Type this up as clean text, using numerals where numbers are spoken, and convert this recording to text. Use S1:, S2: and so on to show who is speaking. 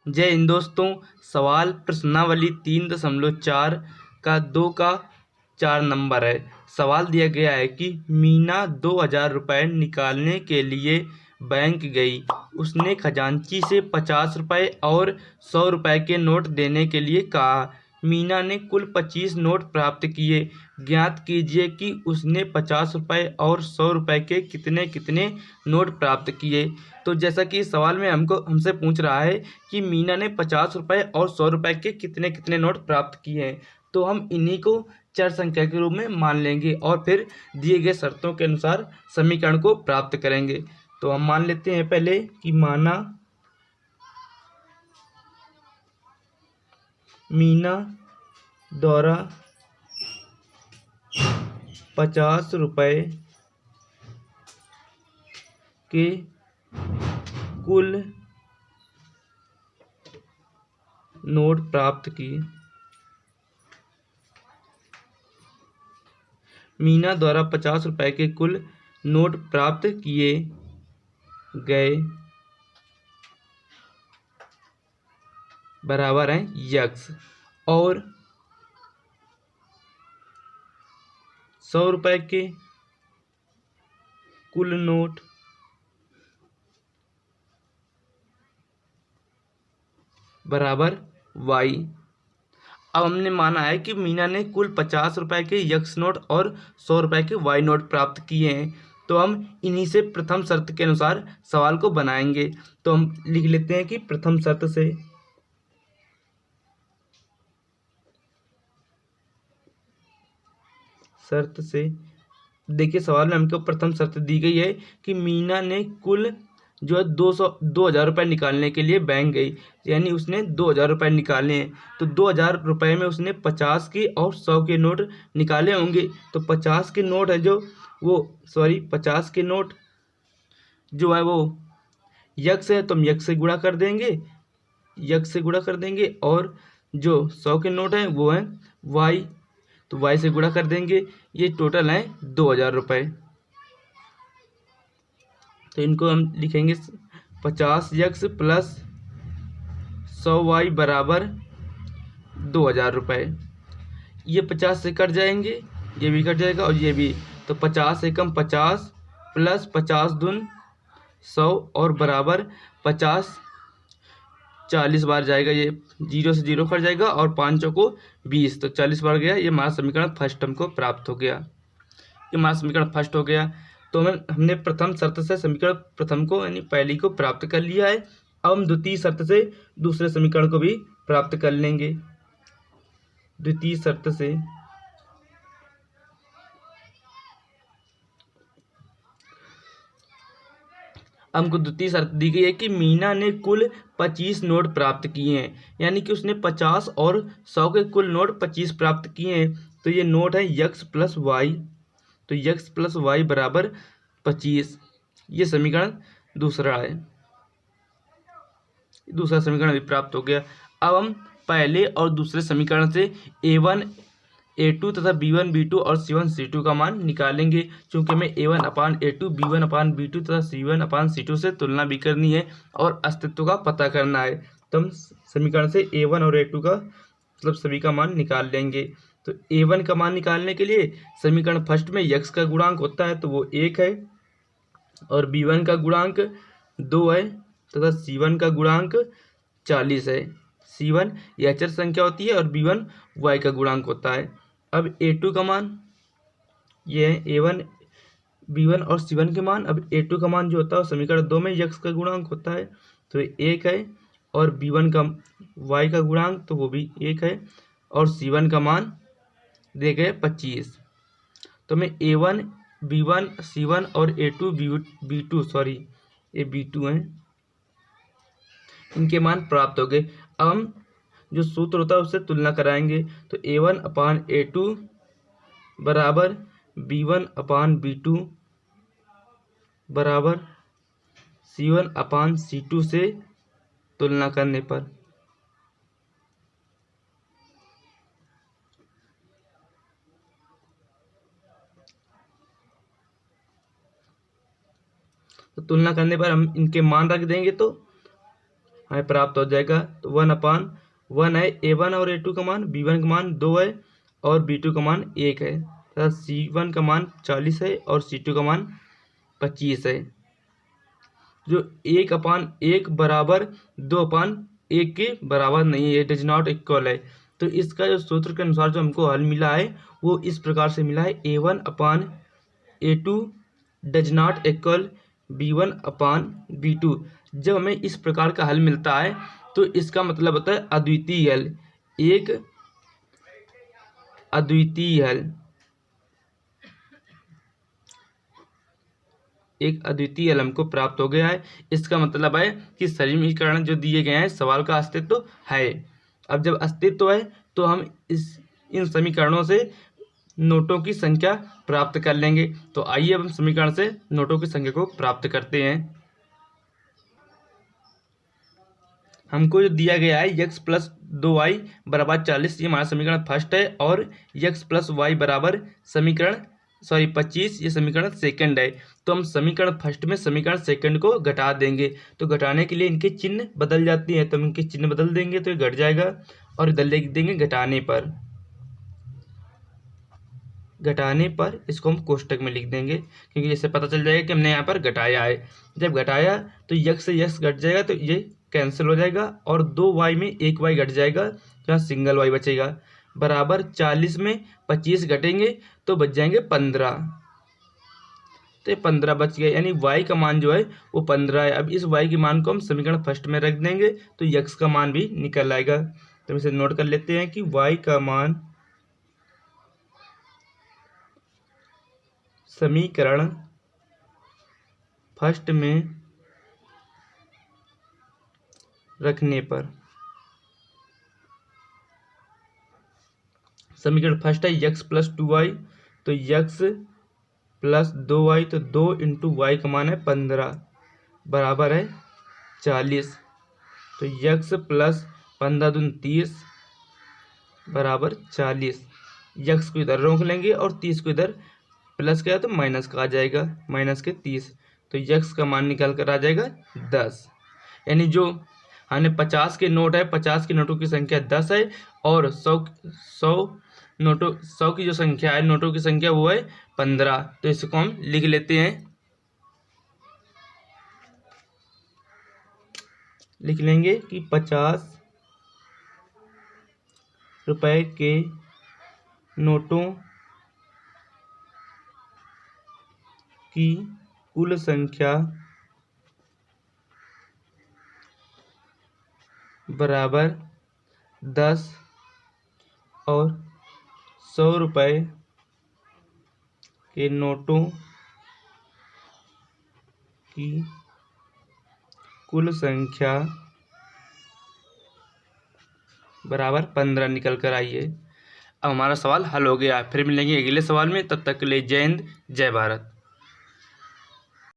S1: जय हिंद दोस्तों। सवाल प्रश्नावली 3.4 का 2 का 4 नंबर है। सवाल दिया गया है कि मीना 2000 रुपये निकालने के लिए बैंक गई। उसने खजांची से 50 रुपये और 100 रुपये के नोट देने के लिए कहा। मीना ने कुल 25 नोट प्राप्त किए। ज्ञात कीजिए कि उसने 50 रुपये और 100 रुपये के कितने कितने नोट प्राप्त किए। तो जैसा कि इस सवाल में हमसे पूछ रहा है कि मीना ने 50 रुपये और 100 रुपये के कितने कितने नोट प्राप्त किए हैं, तो हम इन्हीं को चर संख्या के रूप में मान लेंगे और फिर दिए गए शर्तों के अनुसार समीकरण को प्राप्त करेंगे। तो हम मान लेते हैं पहले कि मीना द्वारा 50 रुपये के कुल नोट प्राप्त किए। मीना द्वारा 50 रुपये के कुल नोट प्राप्त किए गए बराबर है यक्स, और 100 रुपये के कुल नोट बराबर वाई। अब हमने माना है कि मीना ने कुल 50 रुपये के यक्स नोट और 100 रुपये के वाई नोट प्राप्त किए हैं, तो हम इन्हीं से प्रथम शर्त के अनुसार सवाल को बनाएंगे। तो हम लिख लेते हैं कि प्रथम शर्त से देखिए, सवाल में हमको प्रथम शर्त दी गई है कि मीना ने कुल जो है 2000 रुपये निकालने के लिए बैंक गई, यानी उसने 2000 रुपये निकाले हैं। तो 2000 रुपये में उसने 50 के और 100 के नोट निकाले होंगे। तो 50 के नोट है जो 50 के नोट जो है वो यक्स है, तो हम यक्स से गुणा कर देंगे, और जो 100 के नोट हैं वो हैं वाई, तो वाई से गुणा कर देंगे। ये टोटल है 2000 रुपये। तो इनको हम लिखेंगे 50 यक्स प्लस 100 वाई बराबर 2000 रुपये। ये 50 से कट जाएंगे, ये भी कट जाएगा और ये भी। तो 50 एकम 50 प्लस 50 दून 100 और बराबर 50 40 बार जाएगा, ये 0 से 0 कट जाएगा और 5 चौको 20, तो 40 बार गया। ये हमारा समीकरण फर्स्ट हमको प्राप्त हो गया। तो हमने प्रथम शर्त से समीकरण प्रथम को यानी पहली को प्राप्त कर लिया है। अब हम द्वितीय शर्त से दूसरे समीकरण को भी प्राप्त कर लेंगे। द्वितीय शर्त से हमको द्वितीय शर्त दी गई है कि मीना ने कुल 25 नोट प्राप्त किए हैं, यानी कि उसने 50 और 100 के कुल नोट 25 प्राप्त किए हैं। तो ये नोट है यक्स प्लस वाई, तो यक्स प्लस वाई बराबर 25। ये समीकरण दूसरा है, दूसरा समीकरण भी प्राप्त हो गया। अब हम पहले और दूसरे समीकरण से A1 A2 तथा B1 B2 और C1 C2 का मान निकालेंगे, क्योंकि हमें A1 अपान A2 B1 अपान B2 तथा C1 अपान C2 से तुलना भी करनी है और अस्तित्व का पता करना है। तो हम समीकरण से A1 और A2 का मतलब सभी का मान निकाल लेंगे। तो A1 का मान निकालने के लिए समीकरण फर्स्ट में यक्स का गुणांक होता है, तो वो 1 है, और B1 का गुणांक 2 है तथा C1 का गुणांक 40 है। C1 यह अचर संख्या होती है और B1 y का गुणांक होता है। अब A2 का मान, ये है A1 B1 और C1 के मान। अब A2 का मान जो होता है समीकरण 2 में यक्स का गुणांक होता है, तो 1 है, और B1 का y का गुणांक तो वो भी 1 है, और C1 का मान दे गए 25। तो मैं A1 B1 C1 और A2 B2 ये B2 हैं, इनके मान प्राप्त हो गए। अब हम जो सूत्र होता है उससे तुलना कराएंगे। तो A1 अपान A2 बराबर B1 अपान B2 बराबर C1 अपान C2 से तुलना करने पर हम इनके मान रख देंगे। तो हमें प्राप्त हो जाएगा। तो 1/1 है A1 और A2 का मान, B1 का मान 2 है और B2 का मान 1 है तथा C1 का मान 40 है और C2 का मान 25 है। जो 1/1 बराबर 2/1 के बराबर नहीं है, डज नॉट इक्वल है। तो इसका जो सूत्र के अनुसार जो हमको हल मिला है वो इस प्रकार से मिला है, A1/A2 does not equal B1/B2। जब हमें इस प्रकार का हल मिलता है तो इसका मतलब होता है अद्वितीय हल, एक अद्वितीय हल, एक अद्वितीय हल हमको प्राप्त हो गया है। इसका मतलब है कि समीकरण जो दिए गए हैं सवाल का अस्तित्व है। अब जब अस्तित्व है तो हम इन समीकरणों से नोटों की संख्या प्राप्त कर लेंगे। तो आइए अब हम समीकरण से नोटों की संख्या को प्राप्त करते हैं। हमको जो दिया गया है x + 2y = 40, ये हमारा समीकरण फर्स्ट है, और x + y = 25, ये समीकरण सेकंड है। तो हम समीकरण फर्स्ट में समीकरण सेकंड को घटा देंगे। तो घटाने के लिए इनके चिन्ह बदल जाती हैं, तो हम इनके चिन्ह बदल देंगे तो ये घट जाएगा, और इधर लिख देंगे घटाने पर इसको हम कोष्टक में लिख देंगे, क्योंकि इससे पता चल जाएगा कि हमने यहाँ पर घटाया है। जब घटाया तो यक्स से यक्स घट जाएगा तो ये कैंसिल हो जाएगा, और 2y में 1y घट जाएगा तो यहाँ सिंगल y बचेगा, बराबर 40 में 25 घटेंगे तो बच जाएंगे 15। तो ये 15 बच गए, यानी y का मान जो है वो 15 है। अब इस y के मान को हम समीकरण फर्स्ट में रख देंगे तो यक्स का मान भी निकल आएगा। तो हम इसे नोट कर लेते हैं कि y का मान समीकरण फर्स्ट में रखने पर, समीकरण फर्स्ट है x + 2y, तो x + 2y, तो 2 × y का मान है 15 बराबर है 40। तो x + 15 दूनी 30 बराबर 40। x को इधर रोक लेंगे और 30 को इधर प्लस किया तो माइनस का आ जाएगा, माइनस के 30। तो x का मान निकल कर आ जाएगा 10। यानी जो हमने 50 के नोट है, 50 के नोटों की संख्या 10 है, और 100 की जो संख्या है, नोटों की संख्या वो है 15। तो इसको हम लिख लेते हैं, लिख लेंगे कि 50 रुपए के नोटों की कुल संख्या बराबर 10, और 100 रुपए के नोटों की कुल संख्या बराबर 15 निकल कर आई है। अब हमारा सवाल हल हो गया। फिर मिलेंगे अगले सवाल में, तब तक के लिए जय हिंद, जय भारत।